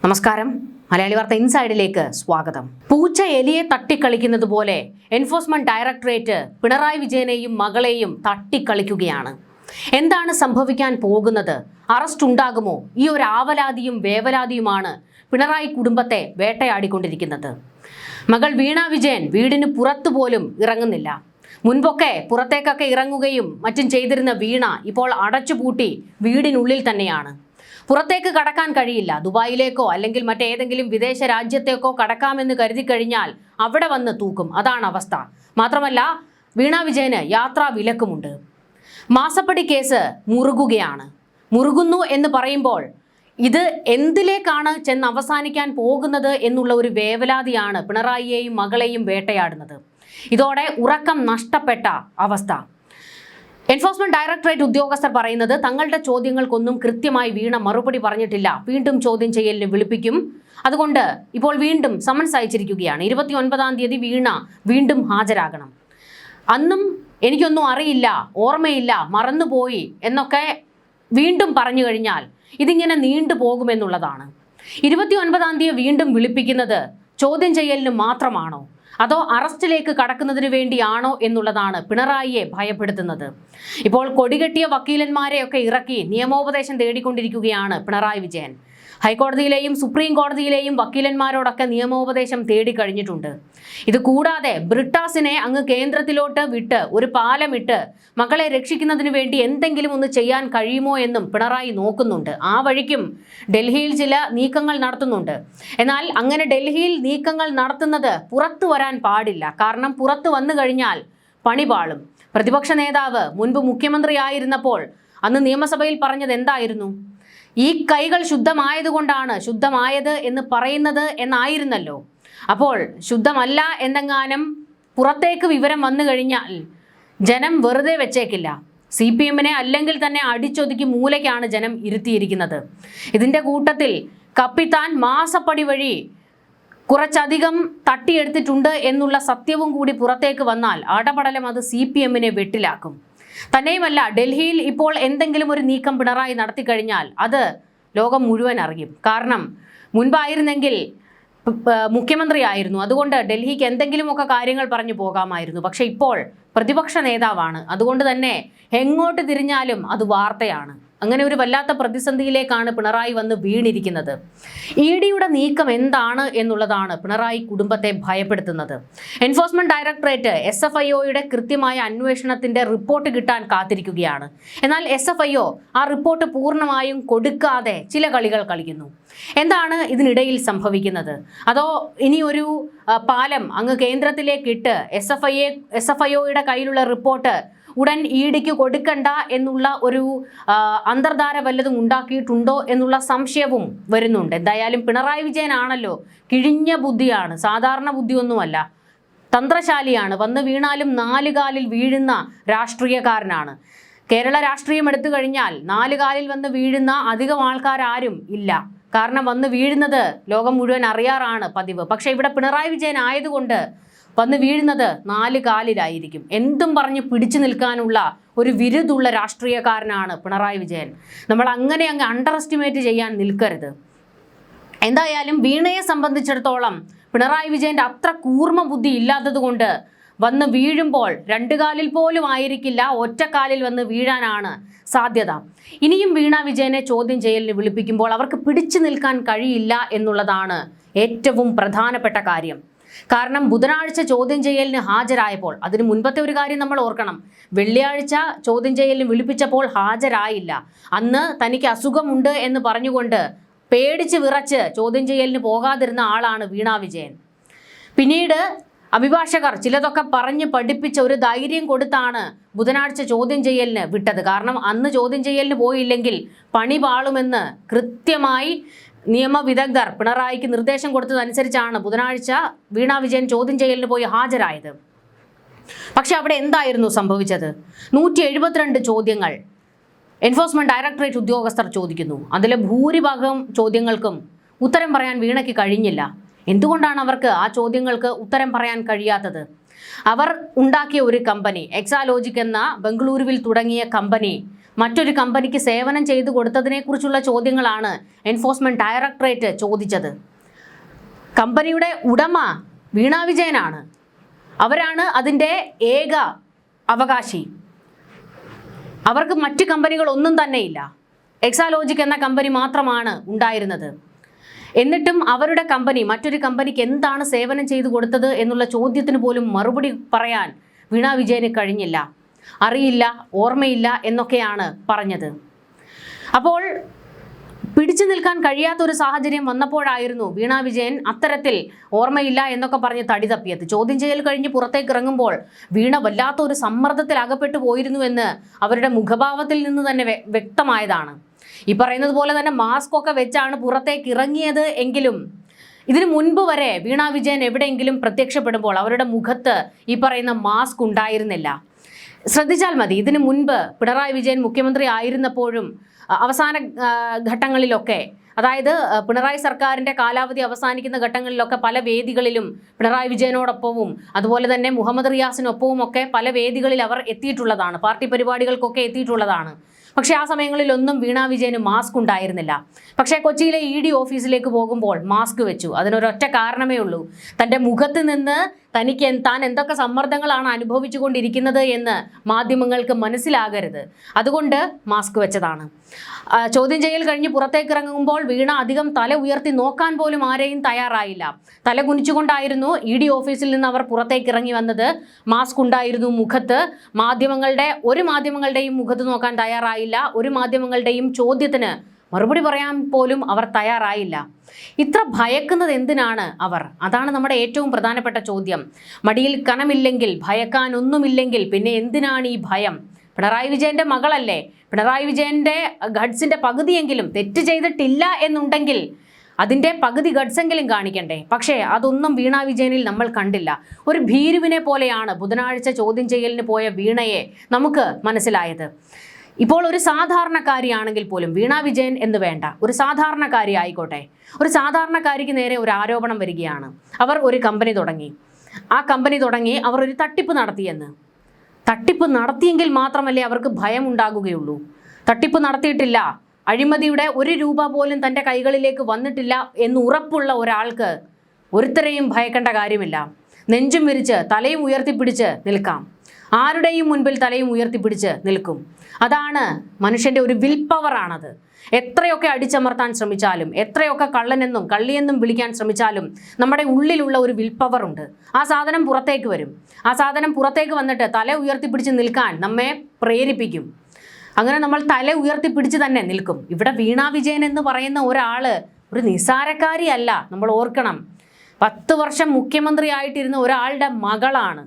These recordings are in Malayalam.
നമസ്കാരം. മലയാളി വാർത്ത ഇൻസൈഡിലേക്ക് സ്വാഗതം. പൂച്ച എലിയെ തട്ടിക്കളിക്കുന്നത് പോലെ എൻഫോഴ്സ്മെന്റ് ഡയറക്ടറേറ്റ് പിണറായി വിജയനെയും മകളെയും തട്ടിക്കളിക്കുകയാണ്. എന്താണ് സംഭവിക്കാൻ പോകുന്നത്? അറസ്റ്റ് ഉണ്ടാകുമോ? ഈ ഒരു ആവലാതിയും വേവലാതിയുമാണ് പിണറായി കുടുംബത്തെ വേട്ടയാടിക്കൊണ്ടിരിക്കുന്നത്. മകൾ വീണ വിജയൻ വീടിന് പുറത്തു പോലും ഇറങ്ങുന്നില്ല. മുൻപൊക്കെ പുറത്തേക്കൊക്കെ ഇറങ്ങുകയും മറ്റും ചെയ്തിരുന്ന വീണ ഇപ്പോൾ അടച്ചുപൂട്ടി വീടിനുള്ളിൽ തന്നെയാണ്. പുറത്തേക്ക് കടക്കാൻ കഴിയില്ല. ദുബായിലേക്കോ അല്ലെങ്കിൽ മറ്റേതെങ്കിലും വിദേശ രാജ്യത്തേക്കോ കടക്കാമെന്ന് കരുതി കഴിഞ്ഞാൽ അവിടെ വന്ന് തൂക്കും. അതാണ് അവസ്ഥ. മാത്രമല്ല, വീണ വിജയന് യാത്രാ വിലക്കുമുണ്ട്. മാസപ്പടി കേസ് മുറുകുന്നു എന്ന് പറയുമ്പോൾ ഇത് എന്തിലേക്കാണ് ചെന്ന് അവസാനിക്കാൻ പോകുന്നത് എന്നുള്ള ഒരു വേവലാതിയാണ് പിണറായിയെയും മകളെയും വേട്ടയാടുന്നത്. ഇതോടെ ഉറക്കം നഷ്ടപ്പെട്ട അവസ്ഥ. എൻഫോഴ്സ്മെന്റ് ഡയറക്ടറേറ്റ് ഉദ്യോഗസ്ഥർ പറയുന്നത് തങ്ങളുടെ ചോദ്യങ്ങൾക്കൊന്നും കൃത്യമായി വീണ മറുപടി പറഞ്ഞിട്ടില്ല. വീണ്ടും ചോദ്യം ചെയ്യലിന് വിളിപ്പിക്കും. അതുകൊണ്ട് ഇപ്പോൾ വീണ്ടും സമൻസ് അയച്ചിരിക്കുകയാണ്. 29-ാം തീയതി വീണ വീണ്ടും ഹാജരാകണം. അന്നും എനിക്കൊന്നും അറിയില്ല, ഓർമ്മയില്ല, മറന്നുപോയി എന്നൊക്കെ വീണ്ടും പറഞ്ഞു കഴിഞ്ഞാൽ ഇതിങ്ങനെ നീണ്ടു പോകുമെന്നുള്ളതാണ്. 29-ാം തീയതി വീണ്ടും വിളിപ്പിക്കുന്നത് ചോദ്യം ചെയ്യലിന് മാത്രമാണോ, അതോ അറസ്റ്റിലേക്ക് കടക്കുന്നതിന് വേണ്ടിയാണോ എന്നുള്ളതാണ് പിണറായിയെ ഭയപ്പെടുത്തുന്നത്. ഇപ്പോൾ കൊടികെട്ടിയ വക്കീലന്മാരെയൊക്കെ ഇറക്കി നിയമോപദേശം തേടിക്കൊണ്ടിരിക്കുകയാണ് പിണറായി വിജയൻ. ഹൈക്കോടതിയിലെയും സുപ്രീം കോടതിയിലെയും വക്കീലന്മാരോടൊക്കെ നിയമോപദേശം തേടിക്കഴിഞ്ഞിട്ടുണ്ട്. ഇത് കൂടാതെ ബ്രിട്ടാസിനെ അങ്ങ് കേന്ദ്രത്തിലോട്ട് വിട്ട് ഒരു പാലമിട്ട് മക്കളെ രക്ഷിക്കുന്നതിന് വേണ്ടി എന്തെങ്കിലും ഒന്ന് ചെയ്യാൻ കഴിയുമോ എന്നും പിണറായി നോക്കുന്നുണ്ട്. ആ വഴിക്കും ഡൽഹിയിൽ ചില നീക്കങ്ങൾ നടത്തുന്നുണ്ട്. എന്നാൽ അങ്ങനെ ഡൽഹിയിൽ നീക്കങ്ങൾ നടത്തുന്നത് പുറത്തു വരാൻ പാടില്ല. കാരണം പുറത്തു വന്നു കഴിഞ്ഞാൽ പണി പാളും. പ്രതിപക്ഷ നേതാവ് മുൻപ് മുഖ്യമന്ത്രിയായിരുന്നപ്പോൾ അന്ന് നിയമസഭയിൽ പറഞ്ഞത് എന്തായിരുന്നു? ഈ കൈകൾ ശുദ്ധമായതുകൊണ്ടാണ് ശുദ്ധമായത് എന്ന് പറയുന്നത് എന്നായിരുന്നല്ലോ. അപ്പോൾ ശുദ്ധമല്ല എന്നെങ്ങാനും പുറത്തേക്ക് വിവരം വന്നു കഴിഞ്ഞാൽ ജനം വെറുതെ വെച്ചേക്കില്ല. CPM-നെ അല്ലെങ്കിൽ തന്നെ അടിച്ചൊതുക്കി മൂലയ്ക്കാണ് ജനം ഇരുത്തിയിരിക്കുന്നത്. ഇതിൻ്റെ കൂട്ടത്തിൽ കപ്പിത്താൻ മാസപ്പടി വഴി കുറച്ചധികം തട്ടിയെടുത്തിട്ടുണ്ട് എന്നുള്ള സത്യവും കൂടി പുറത്തേക്ക് വന്നാൽ അടപടലം അത് CPM-നെ വെട്ടിലാക്കും. തന്നെയുമല്ല, ഡൽഹിയിൽ ഇപ്പോൾ എന്തെങ്കിലും ഒരു നീക്കം പിണറായി നടത്തിക്കഴിഞ്ഞാൽ അത് ലോകം മുഴുവൻ അറിയും. കാരണം മുൻപായിരുന്നെങ്കിൽ മുഖ്യമന്ത്രിയായിരുന്നു, അതുകൊണ്ട് ഡൽഹിക്ക് എന്തെങ്കിലുമൊക്കെ കാര്യങ്ങൾ പറഞ്ഞു പോകാമായിരുന്നു. പക്ഷെ ഇപ്പോൾ പ്രതിപക്ഷ നേതാവാണ്, അതുകൊണ്ട് തന്നെ എങ്ങോട്ട് തിരിഞ്ഞാലും അത് വാർത്തയാണ്. അങ്ങനെ ഒരു വല്ലാത്ത പ്രതിസന്ധിയിലേക്കാണ് പിണറായി വന്ന് വീണിരിക്കുന്നത്. EDയുടെ നീക്കം എന്താണ് എന്നുള്ളതാണ് പിണറായി കുടുംബത്തെ ഭയപ്പെടുത്തുന്നത്. എൻഫോഴ്സ്മെന്റ് ഡയറക്ടറേറ്റ് SFIOയുടെ കൃത്യമായ അന്വേഷണത്തിന്റെ റിപ്പോർട്ട് കിട്ടാൻ കാത്തിരിക്കുകയാണ്. എന്നാൽ SFIO ആ റിപ്പോർട്ട് പൂർണ്ണമായും കൊടുക്കാതെ ചില കളികൾ കളിക്കുന്നു. എന്താണ് ഇതിനിടയിൽ സംഭവിക്കുന്നത്? അതോ ഇനി ഒരു പാലം അങ്ങ് കേന്ദ്രത്തിലേക്ക് ഇട്ട് SFIOയുടെ കയ്യിലുള്ള റിപ്പോർട്ട് ഉടൻ EDക്ക് കൊടുക്കണ്ട എന്നുള്ള ഒരു അന്തർധാര വല്ലതും ഉണ്ടാക്കിയിട്ടുണ്ടോ എന്നുള്ള സംശയവും വരുന്നുണ്ട്. എന്തായാലും പിണറായി വിജയനാണല്ലോ, കിഴിഞ്ഞ ബുദ്ധിയാണ്, സാധാരണ ബുദ്ധിയൊന്നുമല്ല, തന്ത്രശാലിയാണ്. വന്ന് വീണാലും 4 കാലിൽ വീഴുന്ന രാഷ്ട്രീയക്കാരനാണ്. കേരള രാഷ്ട്രീയം എടുത്തു കഴിഞ്ഞാൽ 4 കാലിൽ വന്ന് വീഴുന്ന അധികം ആൾക്കാരും ഇല്ല. കാരണം വന്ന് വീഴുന്നത് ലോകം മുഴുവൻ അറിയാറാണ് പതിവ്. പക്ഷെ ഇവിടെ പിണറായി വിജയൻ ആയതുകൊണ്ട് വന്ന് വീഴുന്നത് 4 കാലിലായിരിക്കും. എന്തും പറഞ്ഞ് പിടിച്ചു നിൽക്കാനുള്ള ഒരു വിരുദുള്ള രാഷ്ട്രീയക്കാരനാണ് പിണറായി വിജയൻ. നമ്മൾ അങ്ങനെ അങ്ങ് അണ്ടർ എസ്റ്റിമേറ്റ് ചെയ്യാൻ നിൽക്കരുത്. എന്തായാലും വീണയെ സംബന്ധിച്ചിടത്തോളം പിണറായി വിജയന്റെ അത്ര കൂർമ്മ ബുദ്ധി ഇല്ലാത്തത് കൊണ്ട് വന്ന് വീഴുമ്പോൾ 2 കാലിൽ പോലും ആയിരിക്കില്ല, ഒറ്റക്കാലിൽ വന്ന് വീഴാനാണ് സാധ്യത. ഇനിയും വീണ വിജയനെ ചോദ്യം ചെയ്യലിന് വിളിപ്പിക്കുമ്പോൾ അവർക്ക് പിടിച്ചു നിൽക്കാൻ കഴിയില്ല എന്നുള്ളതാണ് ഏറ്റവും പ്രധാനപ്പെട്ട കാര്യം. കാരണം ബുധനാഴ്ച ചോദ്യം ചെയ്യലിന് ഹാജരായപ്പോൾ, അതിന് മുൻപത്തെ ഒരു കാര്യം നമ്മൾ ഓർക്കണം, വെള്ളിയാഴ്ച ചോദ്യം ചെയ്യലിന് വിളിപ്പിച്ചപ്പോൾ ഹാജരായില്ല. അന്ന് തനിക്ക് അസുഖമുണ്ട് എന്ന് പറഞ്ഞുകൊണ്ട് പേടിച്ച് വിറച്ച് ചോദ്യം ചെയ്യലിന് പോകാതിരുന്ന ആളാണ് വീണ വിജയൻ. പിന്നീട് അഭിഭാഷകർ ചിലതൊക്കെ പറഞ്ഞ് പഠിപ്പിച്ച ഒരു ധൈര്യം കൊടുത്താണ് ബുധനാഴ്ച ചോദ്യം ചെയ്യലിന് വിട്ടത്. കാരണം അന്ന് ചോദ്യം ചെയ്യലിന് പോയില്ലെങ്കിൽ പണി പാളുമെന്ന് കൃത്യമായി നിയമവിദഗ്ധർ പിണറായിക്ക് നിർദ്ദേശം കൊടുത്തതനുസരിച്ചാണ് ബുധനാഴ്ച വീണ വിജയൻ ചോദ്യം ചെയ്യലിന് പോയി ഹാജരായത്. പക്ഷെ അവിടെ എന്തായിരുന്നു സംഭവിച്ചത്? 172 ചോദ്യങ്ങൾ എൻഫോഴ്സ്മെന്റ് ഡയറക്ടറേറ്റ് ഉദ്യോഗസ്ഥർ ചോദിക്കുന്നു. അതിലെ ഭൂരിഭാഗം ചോദ്യങ്ങൾക്കും ഉത്തരം പറയാൻ വീണയ്ക്ക് കഴിഞ്ഞില്ല. എന്തുകൊണ്ടാണ് അവർക്ക് ആ ചോദ്യങ്ങൾക്ക് ഉത്തരം പറയാൻ കഴിയാത്തത്? അവർ ഉണ്ടാക്കിയ ഒരു കമ്പനി, എക്സാലോജിക് എന്ന ബംഗളൂരുവിൽ തുടങ്ങിയ കമ്പനി മറ്റൊരു കമ്പനിക്ക് സേവനം ചെയ്തു കൊടുത്തതിനെക്കുറിച്ചുള്ള ചോദ്യങ്ങളാണ് എൻഫോഴ്സ്മെന്റ് ഡയറക്ടറേറ്റ് ചോദിച്ചത്. കമ്പനിയുടെ ഉടമ വീണ വിജയനാണ്. അവരാണ് അതിൻ്റെ ഏക അവകാശി. അവർക്ക് മറ്റ് കമ്പനികൾ ഒന്നും തന്നെയില്ല. എക്സാലോജിക് എന്ന കമ്പനി മാത്രമാണ് ഉണ്ടായിരുന്നത്. എന്നിട്ടും അവരുടെ കമ്പനി മറ്റൊരു കമ്പനിക്ക് എന്താണ് സേവനം ചെയ്തു കൊടുത്തത് എന്നുള്ള ചോദ്യത്തിന് പോലും മറുപടി പറയാൻ വീണ വിജയന് കഴിഞ്ഞില്ല. അറിയില്ല, ഓർമ്മയില്ല എന്നൊക്കെയാണ് പറഞ്ഞത്. അപ്പോൾ പിടിച്ചു നിൽക്കാൻ കഴിയാത്തൊരു സാഹചര്യം വന്നപ്പോഴായിരുന്നു വീണ വിജയൻ അത്തരത്തിൽ ഓർമ്മയില്ല എന്നൊക്കെ പറഞ്ഞ് തടി തപ്പിയത്. ചോദ്യം ചെയ്യൽ കഴിഞ്ഞ് പുറത്തേക്ക് ഇറങ്ങുമ്പോൾ വീണ വല്ലാത്തൊരു സമ്മർദ്ദത്തിൽ അകപ്പെട്ടു പോയിരുന്നുവെന്ന് അവരുടെ മുഖഭാവത്തിൽ നിന്ന് തന്നെ വ്യക്തമായതാണ്. ഈ പറയുന്നത് പോലെ തന്നെ മാസ്ക് ഒക്കെ വെച്ചാണ് പുറത്തേക്ക് ഇറങ്ങിയത് എങ്കിലും ഇതിനു മുൻപ് വരെ വീണ വിജയൻ എവിടെയെങ്കിലും പ്രത്യക്ഷപ്പെടുമ്പോൾ അവരുടെ മുഖത്ത് ഈ പറയുന്ന മാസ്ക് ഉണ്ടായിരുന്നില്ല. ശ്രദ്ധിച്ചാൽ മതി. ഇതിനു മുൻപ് പിണറായി വിജയൻ മുഖ്യമന്ത്രി ആയിരുന്നപ്പോഴും അവസാന ഘട്ടങ്ങളിലൊക്കെ, അതായത് പിണറായി സർക്കാരിൻ്റെ കാലാവധി അവസാനിക്കുന്ന ഘട്ടങ്ങളിലൊക്കെ പല വേദികളിലും പിണറായി വിജയനോടൊപ്പവും അതുപോലെ തന്നെ മുഹമ്മദ് റിയാസിനൊപ്പവും ഒക്കെ പല വേദികളിൽ അവർ എത്തിയിട്ടുള്ളതാണ്. പാർട്ടി പരിപാടികൾക്കൊക്കെ എത്തിയിട്ടുള്ളതാണ്. പക്ഷേ ആ സമയങ്ങളിലൊന്നും വീണ വിജയന് മാസ്ക് ഉണ്ടായിരുന്നില്ല. പക്ഷേ കൊച്ചിയിലെ ED ഓഫീസിലേക്ക് പോകുമ്പോൾ മാസ്ക് വെച്ചു. അതിനൊരൊറ്റ കാരണമേ ഉള്ളൂ. തൻ്റെ മുഖത്ത് നിന്ന് താൻ എന്തൊക്കെ സമ്മർദ്ദങ്ങളാണ് അനുഭവിച്ചുകൊണ്ടിരിക്കുന്നത് എന്ന് മാധ്യമങ്ങൾക്ക് മനസ്സിലാകരുത്. അതുകൊണ്ട് മാസ്ക് വെച്ചതാണ്. ചോദ്യം ചെയ്യൽ കഴിഞ്ഞ് പുറത്തേക്ക് ഇറങ്ങുമ്പോൾ വീണ അധികം തല ഉയർത്തി നോക്കാൻ പോലും ആരെയും തയ്യാറായില്ല. തല കുനിച്ചുകൊണ്ടായിരുന്നു ED ഓഫീസിൽ നിന്ന് അവർ പുറത്തേക്ക് ഇറങ്ങി വന്നത്. മാസ്ക് ഉണ്ടായിരുന്നു മുഖത്ത്. ഒരു മാധ്യമങ്ങളുടെയും മുഖത്ത് നോക്കാൻ തയ്യാറായില്ല. ഒരു മാധ്യമങ്ങളുടെയും ചോദ്യത്തിന് മറുപടി പറയാൻ പോലും അവർ തയ്യാറായില്ല. ഇത്ര ഭയക്കുന്നത് എന്തിനാണ് അവർ? അതാണ് നമ്മുടെ ഏറ്റവും പ്രധാനപ്പെട്ട ചോദ്യം. മടിയിൽ കനമില്ലെങ്കിൽ, ഭയക്കാൻ ഒന്നുമില്ലെങ്കിൽ പിന്നെ എന്തിനാണ് ഈ ഭയം? പിണറായി വിജയന്റെ മകളല്ലേ? പിണറായി വിജയന്റെ ഗഡ്സിന്റെ പകുതിയെങ്കിലും, തെറ്റ് ചെയ്തിട്ടില്ല എന്നുണ്ടെങ്കിൽ അതിൻ്റെ പകുതി ഗഡ്സെങ്കിലും കാണിക്കണ്ടേ? പക്ഷേ അതൊന്നും വീണ വിജയനിൽ നമ്മൾ കണ്ടില്ല. ഒരു ഭീരുവിനെ പോലെയാണ് ബുധനാഴ്ച ചോദ്യം ചെയ്യലിന് പോയ വീണയെ നമുക്ക് മനസ്സിലായത്. ഇപ്പോൾ ഒരു സാധാരണക്കാരിയാണെങ്കിൽ പോലും, വീണ വിജയൻ എന്ന് വേണ്ട, ഒരു സാധാരണക്കാരി ആയിക്കോട്ടെ, ഒരു സാധാരണക്കാരിക്ക് നേരെ ഒരു ആരോപണം വരികയാണ്. അവർ ഒരു കമ്പനി തുടങ്ങി. ആ കമ്പനി തുടങ്ങി അവർ ഒരു തട്ടിപ്പ് നടത്തിയെന്ന്. തട്ടിപ്പ് നടത്തിയെങ്കിൽ മാത്രമല്ലേ അവർക്ക് ഭയം ഉണ്ടാകുകയുള്ളൂ. തട്ടിപ്പ് നടത്തിയിട്ടില്ല, അഴിമതിയുടെ 1 രൂപ പോലും തൻ്റെ കൈകളിലേക്ക് വന്നിട്ടില്ല എന്ന് ഉറപ്പുള്ള ഒരാൾക്ക് ഒരുത്തരെയും ഭയക്കേണ്ട കാര്യമില്ല. നെഞ്ചും വിരിച്ച് തലയും ഉയർത്തിപ്പിടിച്ച് നിൽക്കാം. ആരുടെയും മുൻപിൽ തലയും ഉയർത്തിപ്പിടിച്ച് നിൽക്കും. അതാണ് മനുഷ്യൻ്റെ ഒരു വിൽ പവറാണത്. എത്രയൊക്കെ അടിച്ചമർത്താൻ ശ്രമിച്ചാലും, എത്രയൊക്കെ കള്ളനെന്നും കള്ളിയെന്നും വിളിക്കാൻ ശ്രമിച്ചാലും നമ്മുടെ ഉള്ളിലുള്ള ഒരു വിൽ പവർ ഉണ്ട്. ആ സാധനം പുറത്തേക്ക് വരും. ആ സാധനം പുറത്തേക്ക് വന്നിട്ട് തല ഉയർത്തിപ്പിടിച്ച് നിൽക്കാൻ നമ്മെ പ്രേരിപ്പിക്കും. അങ്ങനെ നമ്മൾ തല ഉയർത്തിപ്പിടിച്ച് തന്നെ നിൽക്കും. ഇവിടെ വീണ വിജയൻ എന്ന് പറയുന്ന ഒരാള് ഒരു നിസാരക്കാരിയല്ല. നമ്മൾ ഓർക്കണം, 10 വർഷം മുഖ്യമന്ത്രി ആയിട്ടിരുന്ന ഒരാളുടെ മകളാണ്.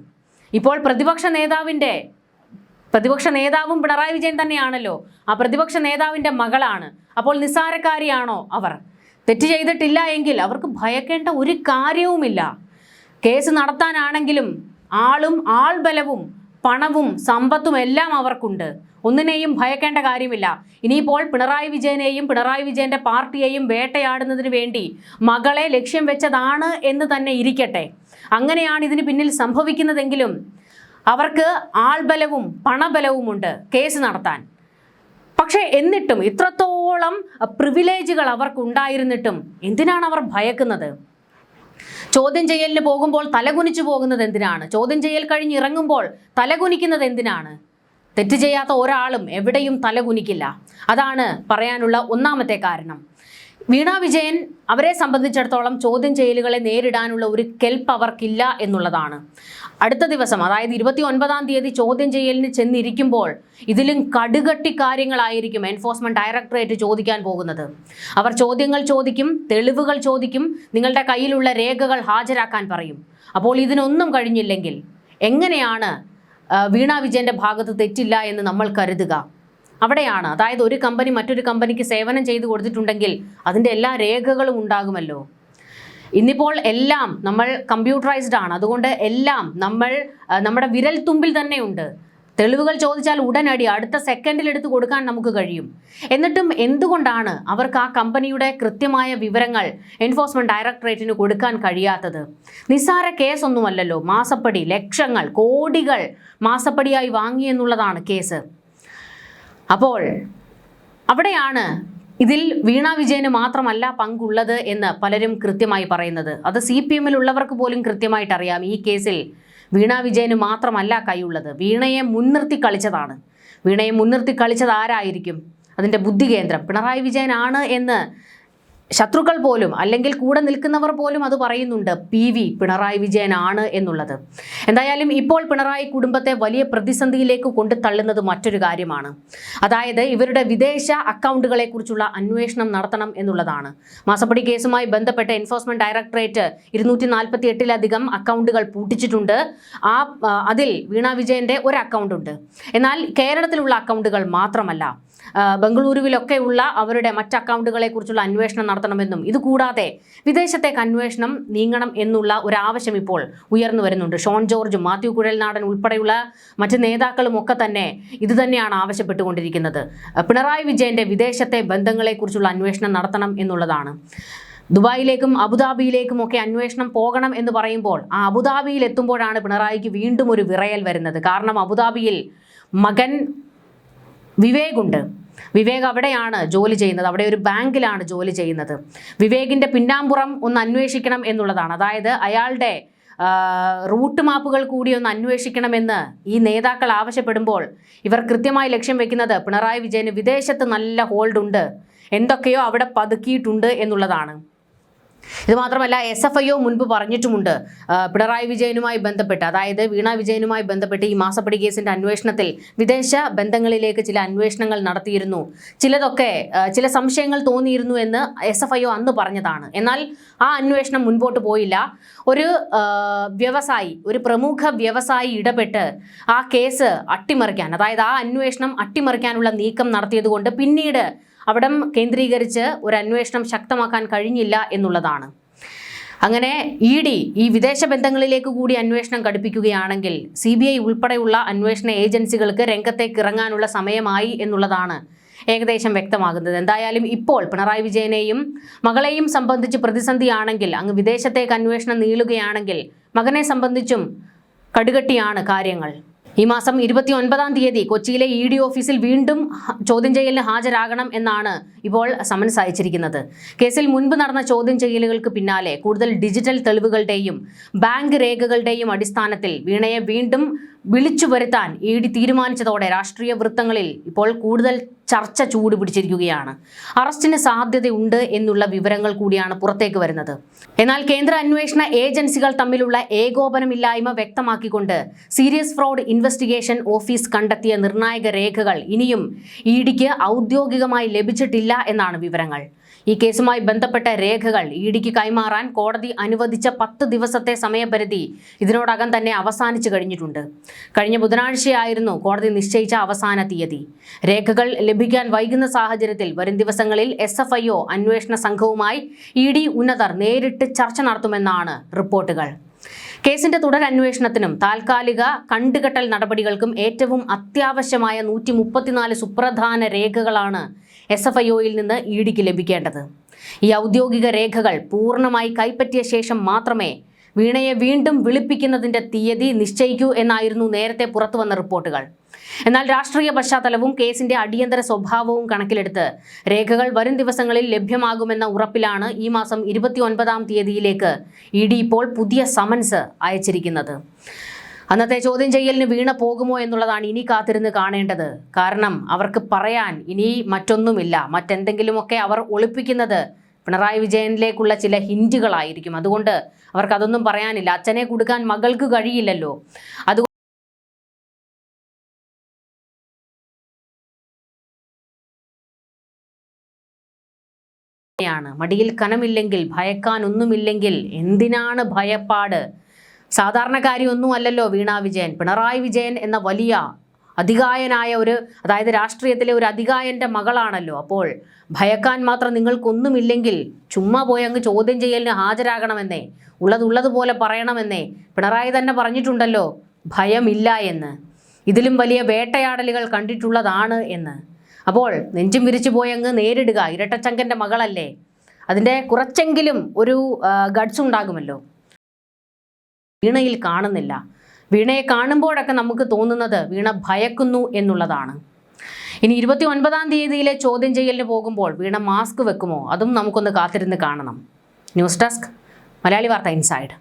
ഇപ്പോൾ പ്രതിപക്ഷ നേതാവും പിണറായി വിജയൻ തന്നെയാണല്ലോ. ആ പ്രതിപക്ഷ നേതാവിൻ്റെ മകളാണ്. അപ്പോൾ നിസ്സാരക്കാരിയാണോ അവർ? തെറ്റ് ചെയ്തിട്ടില്ല എങ്കിൽ അവർക്ക് ഭയക്കേണ്ട ഒരു കാര്യവുമില്ല. കേസ് നടത്താനാണെങ്കിലും ആൾബലവും പണവും സമ്പത്തും എല്ലാം അവർക്കുണ്ട്. ഒന്നിനെയും ഭയക്കേണ്ട കാര്യമില്ല. ഇനിയിപ്പോൾ പിണറായി വിജയനെയും പിണറായി വിജയന്റെ പാർട്ടിയെയും വേട്ടയാടുന്നതിന് വേണ്ടി മകളെ ലക്ഷ്യം വെച്ചതാണ് എന്ന് തന്നെ ഇരിക്കട്ടെ. അങ്ങനെയാണ് ഇതിന് പിന്നിൽ സംഭവിക്കുന്നതെങ്കിലും അവർക്ക് ആൾബലവും പണബലവുമുണ്ട് കേസ് നടത്താൻ. പക്ഷേ എന്നിട്ടും ഇത്രത്തോളം പ്രിവിലേജുകൾ അവർക്കുണ്ടായിരുന്നിട്ടും എന്തിനാണ് അവർ ഭയക്കുന്നത്? ചോദ്യം ചെയ്യലിന് പോകുമ്പോൾ തലകുനിച്ചു പോകുന്നത് എന്തിനാണ്? ചോദ്യം ചെയ്യൽ കഴിഞ്ഞ് ഇറങ്ങുമ്പോൾ തലകുനിക്കുന്നത് എന്തിനാണ്? തെറ്റ് ചെയ്യാത്ത ഒരാളും എവിടെയും തലകുനിക്കില്ല. അതാണ് പറയാനുള്ള ഒന്നാമത്തെ കാരണം. വീണ വിജയൻ അവരെ സംബന്ധിച്ചിടത്തോളം ചോദ്യം ചെയ്യലുകളെ നേരിടാനുള്ള ഒരു കെൽപ്പ് അവർക്കില്ല എന്നുള്ളതാണ്. അടുത്ത ദിവസം, അതായത് 29-ാം തീയതി ചോദ്യം ചെയ്യലിന് ചെന്നിരിക്കുമ്പോൾ ഇതിലും കടുകട്ടി കാര്യങ്ങളായിരിക്കും എൻഫോഴ്സ്മെന്റ് ഡയറക്ടറേറ്റ് ചോദിക്കാൻ പോകുന്നത്. അവർ ചോദ്യങ്ങൾ ചോദിക്കും, തെളിവുകൾ ചോദിക്കും, നിങ്ങളുടെ കയ്യിലുള്ള രേഖകൾ ഹാജരാക്കാൻ പറയും. അപ്പോൾ ഇതിനൊന്നും കഴിഞ്ഞില്ലെങ്കിൽ എങ്ങനെയാണ് വീണ വിജയന്റെ ഭാഗത്ത് തെറ്റില്ല എന്ന് നമ്മൾ കരുതുക? അവിടെയാണ്, അതായത് ഒരു കമ്പനി മറ്റൊരു കമ്പനിക്ക് സേവനം ചെയ്തു കൊടുത്തിട്ടുണ്ടെങ്കിൽ അതിൻ്റെ എല്ലാ രേഖകളും ഉണ്ടാകുമല്ലോ. ഇന്നിപ്പോൾ എല്ലാം നമ്മൾ കമ്പ്യൂട്ടറൈസ്ഡ് ആണ്. അതുകൊണ്ട് എല്ലാം നമ്മുടെ വിരൽ തുമ്പിൽ തന്നെയുണ്ട്. തെളിവുകൾ ചോദിച്ചാൽ ഉടനടി അടുത്ത സെക്കൻഡിൽ എടുത്ത് കൊടുക്കാൻ നമുക്ക് കഴിയും. എന്നിട്ടും എന്തുകൊണ്ടാണ് അവർക്ക് ആ കമ്പനിയുടെ കൃത്യമായ വിവരങ്ങൾ എൻഫോഴ്സ്മെന്റ് ഡയറക്ടറേറ്റിന് കൊടുക്കാൻ കഴിയാത്തത്? നിസ്സാര കേസൊന്നുമല്ലല്ലോ. മാസപ്പടി, ലക്ഷങ്ങൾ, കോടികൾ മാസപ്പടിയായി വാങ്ങിയെന്നുള്ളതാണ് കേസ്. അപ്പോൾ അവിടെയാണ് ഇതിൽ വീണ വിജയന് മാത്രമല്ല പങ്കുള്ളത് എന്ന് പലരും കൃത്യമായി പറയുന്നത്. അത് CPM-ൽ ഉള്ളവർക്ക് പോലും കൃത്യമായിട്ട് അറിയാം. ഈ കേസിൽ വീണ വിജയന് മാത്രമല്ല കൈയുള്ളത്. വീണയെ മുൻനിർത്തി കളിച്ചതാണ്. വീണയെ മുൻനിർത്തി കളിച്ചത് ആരായിരിക്കും? അതിൻ്റെ ബുദ്ധി കേന്ദ്രം പിണറായി വിജയനാണ് എന്ന് ശത്രുക്കൾ പോലും അല്ലെങ്കിൽ കൂടെ നിൽക്കുന്നവർ പോലും അത് പറയുന്നുണ്ട്. PV പിണറായി വിജയനാണ് എന്നുള്ളത്. എന്തായാലും ഇപ്പോൾ പിണറായി കുടുംബത്തെ വലിയ പ്രതിസന്ധിയിലേക്ക് കൊണ്ടു തള്ളുന്നത് മറ്റൊരു കാര്യമാണ്. അതായത് ഇവരുടെ വിദേശ അക്കൗണ്ടുകളെ കുറിച്ചുള്ള അന്വേഷണം നടത്തണം എന്നുള്ളതാണ്. മാസപ്പടി കേസുമായി ബന്ധപ്പെട്ട് എൻഫോഴ്സ്മെന്റ് ഡയറക്ടറേറ്റ് 248-ലധികം അക്കൗണ്ടുകൾ പൂട്ടിച്ചിട്ടുണ്ട്. അതിൽ വീണ വിജയന്റെ ഒരു അക്കൗണ്ട് ഉണ്ട്. എന്നാൽ കേരളത്തിലുള്ള അക്കൗണ്ടുകൾ മാത്രമല്ല, ബംഗളൂരുവിലൊക്കെയുള്ള അവരുടെ മറ്റ് അക്കൗണ്ടുകളെ കുറിച്ചുള്ള അന്വേഷണം നടത്തണമെന്നും ഇതുകൂടാതെ വിദേശത്തേക്ക് അന്വേഷണം നീങ്ങണം എന്നുള്ള ഒരു ആവശ്യം ഇപ്പോൾ ഉയർന്നു വരുന്നുണ്ട്. ഷോൺ ജോർജും മാത്യു കുഴൽനാടൻ ഉൾപ്പെടെയുള്ള മറ്റ് നേതാക്കളും ഒക്കെ തന്നെ ഇതുതന്നെയാണ് ആവശ്യപ്പെട്ടുകൊണ്ടിരിക്കുന്നത്. പിണറായി വിജയന്റെ വിദേശത്തെ ബന്ധങ്ങളെക്കുറിച്ചുള്ള അന്വേഷണം നടത്തണം എന്നുള്ളതാണ്. ദുബായിലേക്കും അബുദാബിയിലേക്കും ഒക്കെ അന്വേഷണം പോകണം എന്ന് പറയുമ്പോൾ ആ അബുദാബിയിൽ എത്തുമ്പോഴാണ് പിണറായിക്ക് വീണ്ടും ഒരു വിറയൽ വരുന്നത്. കാരണം അബുദാബിയിൽ മകൻ വിവേകുണ്ട്. വിവേക് അവിടെയാണ് ജോലി ചെയ്യുന്നത്. അവിടെ ഒരു ബാങ്കിലാണ് ജോലി ചെയ്യുന്നത്. വിവേകിന്റെ പിന്നാമ്പുറം ഒന്ന് അന്വേഷിക്കണം എന്നുള്ളതാണ്. അതായത് അയാളുടെ റൂട്ട് മാപ്പുകൾ കൂടി ഒന്ന് അന്വേഷിക്കണമെന്ന് ഈ നേതാക്കൾ ആവശ്യപ്പെടുമ്പോൾ ഇവർ കൃത്യമായി ലക്ഷ്യം വെക്കുന്നത് പിണറായി വിജയന് വിദേശത്ത് നല്ല ഹോൾഡ് ഉണ്ട്, എന്തൊക്കെയോ അവിടെ പതുക്കിയിട്ടുണ്ട് എന്നുള്ളതാണ്. ഇത് മാത്രമല്ല, SFIO മുൻപ് പറഞ്ഞിട്ടുമുണ്ട് പിണറായി വിജയനുമായി ബന്ധപ്പെട്ട്, അതായത് വീണ വിജയനുമായി ബന്ധപ്പെട്ട് ഈ മാസപ്പടി കേസിന്റെ അന്വേഷണത്തിൽ വിദേശ ബന്ധങ്ങളിലേക്ക് ചില അന്വേഷണങ്ങൾ നടത്തിയിരുന്നു, ചില സംശയങ്ങൾ തോന്നിയിരുന്നു എന്ന് SFIO അന്ന് പറഞ്ഞതാണ്. എന്നാൽ ആ അന്വേഷണം മുൻപോട്ട് പോയില്ല. ഒരു പ്രമുഖ വ്യവസായി ഇടപെട്ട് ആ കേസ് അട്ടിമറിക്കാൻ, അതായത് ആ അന്വേഷണം അട്ടിമറിക്കാനുള്ള നീക്കം നടത്തിയതുകൊണ്ട് പിന്നീട് അവിടം കേന്ദ്രീകരിച്ച് ഒരു അന്വേഷണം ശക്തമാക്കാൻ കഴിഞ്ഞില്ല എന്നുള്ളതാണ്. അങ്ങനെ ED ഈ വിദേശ ബന്ധങ്ങളിലേക്ക് കൂടി അന്വേഷണം കടുപ്പിക്കുകയാണെങ്കിൽ CBI ഉൾപ്പെടെയുള്ള അന്വേഷണ ഏജൻസികൾക്ക് രംഗത്തേക്ക് ഇറങ്ങാനുള്ള സമയമായി എന്നുള്ളതാണ് ഏകദേശം വ്യക്തമാകുന്നത്. എന്തായാലും ഇപ്പോൾ പിണറായി വിജയനെയും മകളെയും സംബന്ധിച്ച് പ്രതിസന്ധിയാണെങ്കിൽ, അങ്ങ് വിദേശത്തേക്ക് അന്വേഷണം നീളുകയാണെങ്കിൽ മകനെ സംബന്ധിച്ചും കടുകട്ടിയാണ് കാര്യങ്ങൾ. ഈ മാസം 29-ാം തീയതി കൊച്ചിയിലെ ED ഓഫീസിൽ വീണ്ടും ചോദ്യം ചെയ്യലിന് ഹാജരാകണം എന്നാണ് ഇപ്പോൾ സമൻസ് അയച്ചിരിക്കുന്നത്. കേസിൽ മുൻപ് നടന്ന ചോദ്യം ചെയ്യലുകൾക്ക് പിന്നാലെ കൂടുതൽ ഡിജിറ്റൽ തെളിവുകളുടെയും ബാങ്ക് രേഖകളുടെയും അടിസ്ഥാനത്തിൽ വീണയെ വീണ്ടും വിളിച്ചു വരുത്താൻ ED തീരുമാനിച്ചതോടെ രാഷ്ട്രീയ വൃത്തങ്ങളിൽ ഇപ്പോൾ കൂടുതൽ ചർച്ച ചൂടുപിടിച്ചിരിക്കുകയാണ്. അറസ്റ്റിന് സാധ്യതയുണ്ട് എന്നുള്ള വിവരങ്ങൾ കൂടിയാണ് പുറത്തേക്ക് വരുന്നത്. എന്നാൽ കേന്ദ്ര അന്വേഷണ ഏജൻസികൾ തമ്മിലുള്ള ഏകോപനമില്ലായ്മ വ്യക്തമാക്കിക്കൊണ്ട് സീരിയസ് ഫ്രോഡ് ഇൻവെസ്റ്റിഗേഷൻ ഓഫീസ് കണ്ടെത്തിയ നിർണായക രേഖകൾ ഇനിയും EDക്ക് ഔദ്യോഗികമായി ലഭിച്ചിട്ടില്ല എന്നാണ് വിവരങ്ങൾ. ഈ കേസുമായി ബന്ധപ്പെട്ട രേഖകൾ EDക്ക് കൈമാറാൻ കോടതി അനുവദിച്ച 10 ദിവസത്തെ സമയപരിധി ഇതിനോടകം തന്നെ അവസാനിച്ചു കഴിഞ്ഞിട്ടുണ്ട്. കഴിഞ്ഞ ബുധനാഴ്ചയായിരുന്നു കോടതി നിശ്ചയിച്ച അവസാന തീയതി. രേഖകൾ ലഭിക്കാൻ വൈകുന്ന സാഹചര്യത്തിൽ വരും ദിവസങ്ങളിൽ SFIO അന്വേഷണ സംഘവുമായി ED ഉന്നതർ നേരിട്ട് ചർച്ച നടത്തുമെന്നാണ് റിപ്പോർട്ടുകൾ. കേസിന്റെ തുടരന്വേഷണത്തിനും താൽക്കാലിക കണ്ടുകെട്ടൽ നടപടികൾക്കും ഏറ്റവും അത്യാവശ്യമായ 134 സുപ്രധാന രേഖകളാണ് SFIOയിൽ നിന്ന് EDക്ക് ലഭിക്കേണ്ടത്. ഈ ഔദ്യോഗിക രേഖകൾ പൂർണ്ണമായി കൈപ്പറ്റിയ ശേഷം മാത്രമേ വീണയെ വീണ്ടും വിളിപ്പിക്കുന്നതിന്റെ തീയതി നിശ്ചയിക്കൂ എന്നായിരുന്നു നേരത്തെ പുറത്തുവന്ന റിപ്പോർട്ടുകൾ. എന്നാൽ രാഷ്ട്രീയ പശ്ചാത്തലവും കേസിന്റെ അടിയന്തര സ്വഭാവവും കണക്കിലെടുത്ത് രേഖകൾ വരും ദിവസങ്ങളിൽ ലഭ്യമാകുമെന്ന ഉറപ്പിലാണ് ഈ മാസം 29-ാം തീയതിയിലേക്ക് ED ഇപ്പോൾ പുതിയ സമൻസ് അയച്ചിരിക്കുന്നത്. അന്നത്തെ ചോദ്യം ചെയ്യലിന് വീണ പോകുമോ എന്നുള്ളതാണ് ഇനി കാത്തിരുന്ന് കാണേണ്ടത്. കാരണം അവർക്ക് പറയാൻ ഇനി മറ്റൊന്നുമില്ല. മറ്റെന്തെങ്കിലുമൊക്കെ അവർ ഒളിപ്പിക്കുന്നത് പിണറായി വിജയനിലേക്കുള്ള ചില ഹിന്റുകളായിരിക്കും. അതുകൊണ്ട് അവർക്ക് അതൊന്നും പറയാനില്ല. അച്ഛനെ കൊടുക്കാൻ മകൾക്ക് കഴിയില്ലല്ലോ. മടിയിൽ കനമില്ലെങ്കിൽ ഭയക്കാൻ ഒന്നുമില്ലെങ്കിൽ എന്തിനാണ് ഭയപ്പാട്? സാധാരണക്കാരിയൊന്നുമല്ലല്ലോ വീണ വിജയൻ. പിണറായി വിജയൻ എന്ന വലിയ അതികായനായ അതായത് രാഷ്ട്രീയത്തിലെ ഒരു അതികായന്റെ മകളാണല്ലോ. അപ്പോൾ ഭയക്കാൻ മാത്രം നിങ്ങൾക്കൊന്നുമില്ലെങ്കിൽ ചുമ്മാ പോയി അങ്ങ് ചോദ്യം ചെയ്യലിന് ഹാജരാകണമെന്നേ, ഉള്ളതുപോലെ പറയണമെന്നേ പിണറായി തന്നെ പറഞ്ഞിട്ടുണ്ടല്ലോ, ഭയമില്ല എന്ന്. ഇതിലും വലിയ വേട്ടയാടലുകൾ കണ്ടിട്ടുള്ളതാണ് എന്ന്. അപ്പോൾ നെഞ്ചും വിരിച്ചു പോയങ്ങ് നേരിടുക. ഇരട്ടച്ചങ്കന്റെ മകളല്ലേ, അതിൻ്റെ കുറച്ചെങ്കിലും ഒരു ഗഡ്സ് ഉണ്ടാകുമല്ലോ. വീണയിൽ കാണുന്നില്ല. വീണയെ കാണുമ്പോഴൊക്കെ നമുക്ക് തോന്നുന്നത് വീണ ഭയക്കുന്നു എന്നുള്ളതാണ്. ഇനി 29-ാം തീയതിയിലെ ചോദ്യം ചെയ്യലിന് പോകുമ്പോൾ വീണ മാസ്ക് വെക്കുമോ? അതും നമുക്കൊന്ന് കാത്തിരുന്ന് കാണണം. ന്യൂസ് ഡെസ്ക്, മലയാളി വാർത്ത ഇൻസൈഡ്.